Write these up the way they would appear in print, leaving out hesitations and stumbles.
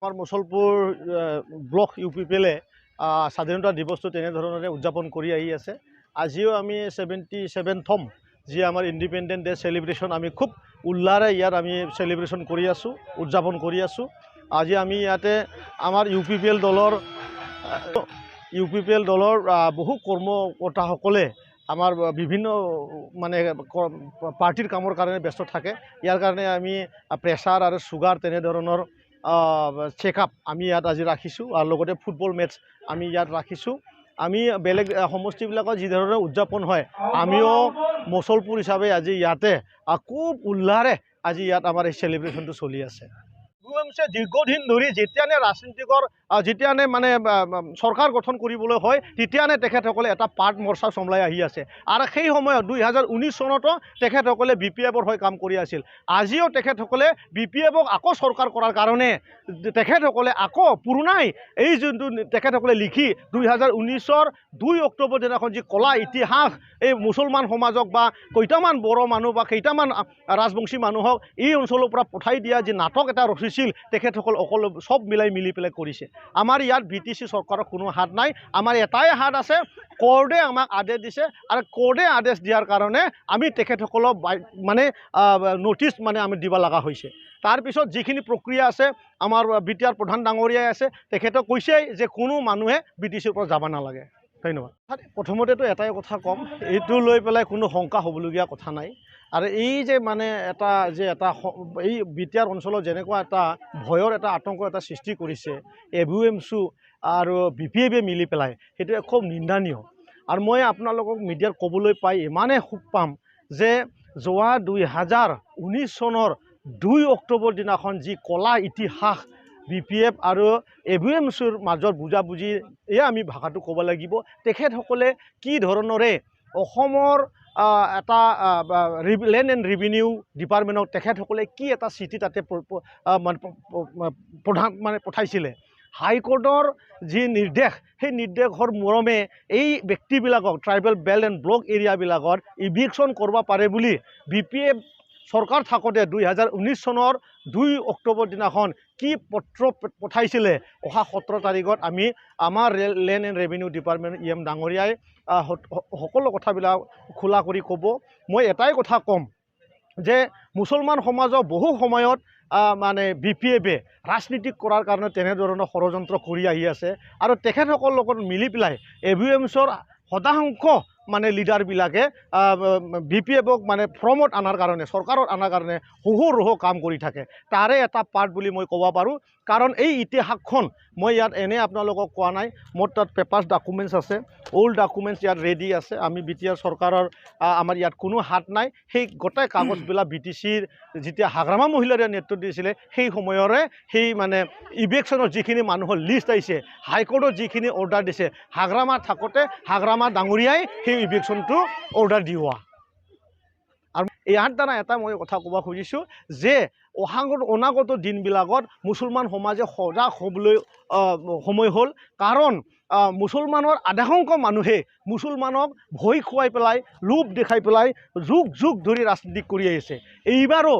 আমাৰ Musalpur block UPPL স্বাধীনতা দিৱসটো তেনেধৰণে উদযাপন কৰি আহি আছে। আজিও আমি 77ম যি আমাৰ ইণ্ডিপেণ্ডেন্ট ডে চেলিব্ৰেশ্যন আমি খুব উল্লাৰে ইয়াত আমি চেলিব্ৰেশ্যন কৰি আছোঁ, উদযাপন কৰি আছোঁ। আজি আমি ইয়াতে আমাৰ UPPL দলৰ বহু কৰ্মকৰ্তাসকলে আমাৰ বিভিন্ন মানে পাৰ্টিৰ কামৰ কাৰণে ব্যস্ত থাকে। ইয়াৰ কাৰণে আমি প্ৰেছাৰ আৰু চুগাৰ তেনেধৰণৰ চেকআপ আমি ইয়াত আজি ৰাখিছোঁ আৰু লগতে ফুটবল মেটচ আমি ইয়াত ৰাখিছোঁ। আমি বেলেগ সমষ্টিবিলাকত যি ধৰণে উদযাপন হয় আমিও মুছলপুৰ হিচাপে আজি ইয়াতে খুব উল্লাৰে আজি ইয়াত আমাৰ এই চেলিব্ৰেশ্যনটো চলি আছে। দীৰ্ঘদিন ধৰি যেতিয়ানে ৰাজনীতিকৰ যেতিয়ানে মানে চৰকাৰ গঠন কৰিবলৈ হয় তেতিয়ানে তেখেতসকলে এটা পাৰ্ট মৰ্চা চম্লাই আহি আছে আৰু সেই সময়ত 2019 চনতো তেখেতসকলে BPFৰ হৈ কাম কৰি আছিল। আজিও তেখেতসকলে BPFক আকৌ চৰকাৰ কৰাৰ কাৰণে তেখেতসকলে আকৌ পুৰণাই এই যোনটো তেখেতসকলে লিখি 2019ৰ 2 অক্টোবৰ দিনাখন যি কলা ইতিহাস এই মুছলমান সমাজক বা কেইটামান বড়ো মানুহ বা কেইটামান ৰাজবংশী মানুহক এই অঞ্চলৰ পৰা পঠাই দিয়া যি নাটক এটা ৰচিছিল তেখেতসকল অকল সব মিলি পেলাই কৰিছে। আমাৰ ইয়াত BTC চৰকাৰৰ কোনো হাত নাই, আমাৰ এটাই হাত আছে, কোৰ্টে আমাক আদেশ দিছে আৰু কোৰ্টে আদেশ দিয়াৰ কাৰণে আমি তেখেতসকলক মানে নটিচ মানে আমি দিব লগা হৈছে। তাৰপিছত যিখিনি প্ৰক্ৰিয়া আছে আমাৰ BTR প্ৰধান ডাঙৰীয়াই আছে, তেখেতে কৈছে যে কোনো মানুহে BTCৰ পৰা যাব নালাগে। ধন্যবাদ। প্ৰথমতেতো এটাই কথা ক'ম, এইটো লৈ পেলাই কোনো শংকা হ'বলগীয়া কথা নাই। আৰু এই যে মানে এটা এই BTR অঞ্চলত যেনেকুৱা এটা ভয়ৰ এটা আতংক এটা সৃষ্টি কৰিছে AVMSU আৰু BPFে মিলি পেলাই, সেইটো খুব নিন্দনীয়। আৰু মই আপোনালোকক মিডিয়াত ক'বলৈ পাই ইমানেই সুখ পাম যে যোৱা 2019 চনৰ 2 অক্টোবৰ দিনাখন যি কলা ইতিহাস BPF আৰু AVMSUৰ মাজত বুজাবুজি এয়া আমি ভাষাটো ক'ব লাগিব। তেখেতসকলে কি ধৰণৰে অসমৰ এটা লেণ্ড এণ্ড ৰেভিনিউ ডিপাৰ্টমেণ্টক তেখেতসকলে কি এটা চিঠি তাতে মানে পঠাইছিলে। হাইকোৰ্টৰ যি নিৰ্দেশ সেই নিৰ্দেশৰ মৰমে এই ব্যক্তিবিলাকক ট্ৰাইবেল বেল্ট এণ্ড ব্লক এৰিয়াবিলাকত ইভিকশ্যন কৰিব পাৰে বুলি BPF চৰকাৰ থাকোঁতে 2019 চনৰ 2 অক্টোবৰ দিনাখন কি পত্ৰ পঠাইছিলে অহা 17 তাৰিখত আমি আমাৰ land and revenue department EM ডাঙৰীয়াই সকলো কথাবিলাক খোলা কৰি ক'ব। মই এটাই কথা ক'ম যে মুছলমান সমাজৰ বহু সময়ত মানে BPFে ৰাজনীতিক কৰাৰ কাৰণে তেনেধৰণৰ ষড়যন্ত্ৰ কৰি আহি আছে আৰু তেখেতসকলৰ লগত মিলি পেলাই AVMSৰ শতাংশ মানে লিডাৰবিলাকে BPFক মানে ফৰ্মত আনাৰ কাৰণে চৰকাৰত আনাৰ কাৰণে সহু কাম কৰি থাকে। তাৰে এটা পাৰ্ট বুলি মই ক'ব পাৰোঁ। কাৰণ এই ইতিহাসখন মই ইয়াত এনে আপোনালোকক কোৱা নাই, মোৰ তাত পেপাৰ্ছ ডকুমেণ্টছ আছে, অল্ড ডকুমেণ্টছ ইয়াত ৰেডি আছে। আমি BTR চৰকাৰৰ আমাৰ ইয়াত কোনো হাত নাই। সেই গোটেই কাগজবিলাক BTCৰ যেতিয়া হাগ্ৰামা মহিলাৰে নেতৃত্ব দিছিলে সেই সময়ৰে সেই মানে ইভিকশ্যনৰ যিখিনি মানুহৰ লিষ্ট আহিছে, হাইকোৰ্টত যিখিনি অৰ্ডাৰ দিছে, হাগ্ৰামা থাকোঁতে হাগ্ৰামা ডাঙৰীয়াই সেই ইভিকশ্যনটো অৰ্ডাৰ দিওৱা। আৰু ইয়াৰ দ্বাৰা এটা মই কথা ক'ব খুজিছোঁ যে অনাগত দিনবিলাকত মুছলমান সমাজে সজাগ হ'বলৈ সময় হ'ল। কাৰণ মুছলমানৰ আধাসংখ্য মানুহে মুছলমানক ভয় খুৱাই পেলাই লোভ দেখাই পেলাই যুগ ধৰি ৰাজনীতি কৰি আহিছে। এইবাৰো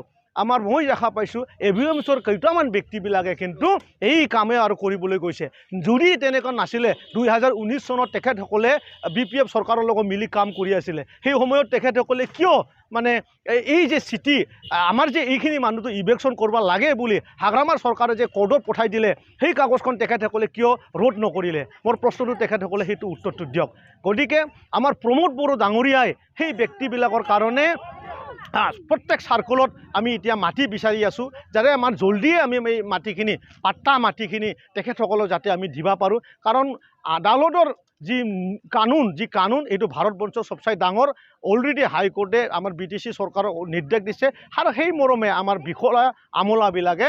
মই দেখা পাইছোঁ AVMSৰ কেইটামান ব্যক্তিবিলাকে কিন্তু এই কামে আৰু কৰিবলৈ গৈছে। যদি তেনেকুৱা নাছিলে 2019 চনত তেখেতসকলে BPF চৰকাৰৰ লগত মিলি কাম কৰি আছিলে, সেই সময়ত তেখেতসকলে কিয় মানে এই যে চিঠি আমাৰ যে এইখিনি মানুহটো ইভিকশ্যন কৰিব লাগে বুলি হাগ্ৰামাৰ চৰকাৰে যে কোৰ্টত পঠাই দিলে সেই কাগজখন তেখেতসকলে কিয় ৰোধ নকৰিলে? মোৰ প্ৰশ্নটো তেখেতসকলে সেইটো উত্তৰটো দিয়ক। গতিকে আমাৰ প্ৰমোদ বড়ো ডাঙৰীয়াই সেই ব্যক্তিবিলাকৰ কাৰণে প্ৰত্যেক চাৰ্কলত আমি এতিয়া মাটি বিচাৰি আছোঁ, যাতে আমাৰ জলদিয়ে আমি এই মাটিখিনি পাট্টা মাটিখিনি তেখেতসকলক যাতে আমি দিব পাৰোঁ। কাৰণ আদালতৰ যি কানুন এইটো ভাৰতবৰ্ষৰ চবচাই ডাঙৰ। অলৰেডি হাইকোৰ্টে আমাৰ BTC চৰকাৰক নিৰ্দেশ দিছে আৰু সেই মৰমে আমাৰ বিষয়া আমলাবিলাকে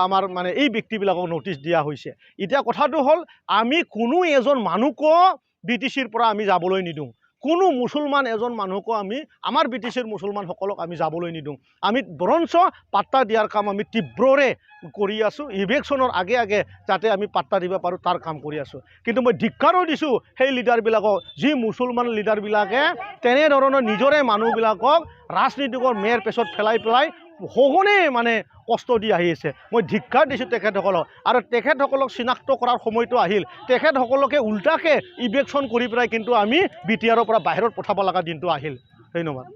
আমাৰ মানে এই ব্যক্তিবিলাকক নটিচ দিয়া হৈছে। এতিয়া কথাটো হ'ল আমি কোনো এজন মানুহকো BTCৰ পৰা আমি যাবলৈ নিদিওঁ। কোনো মুছলমান এজন মানুহকো আমি আমাৰ BTCৰ মুছলমানসকলক আমি যাবলৈ নিদিওঁ। আমি বৰঞ্চ পাত্তা দিয়াৰ কাম আমি তীব্ৰৰে কৰি আছোঁ। ইভিকশ্যনৰ আগে যাতে আমি পাত্তা দিব পাৰোঁ তাৰ কাম কৰি আছোঁ। কিন্তু মই ধিক্কাৰো দিছোঁ সেই লিডাৰবিলাকক, যি মুছলমান লিডাৰবিলাকে তেনেধৰণৰ নিজৰে মানুহবিলাকক ৰাজনীতিকৰ মেৰ পেছত পেলাই সঘনে মানে কষ্ট দি আহিছে মই ধিক্কাৰ দিছোঁ তেখেতসকলক আৰু তেখেতসকলক চিনাক্ত কৰাৰ সময়টো আহিল তেখেতসকলকে উল্টাকে ইভেকশ্যন কৰি পেলাই কিন্তু আমি BTR পৰা বাহিৰত পঠাব লগা দিনটো আহিল ধন্যবাদ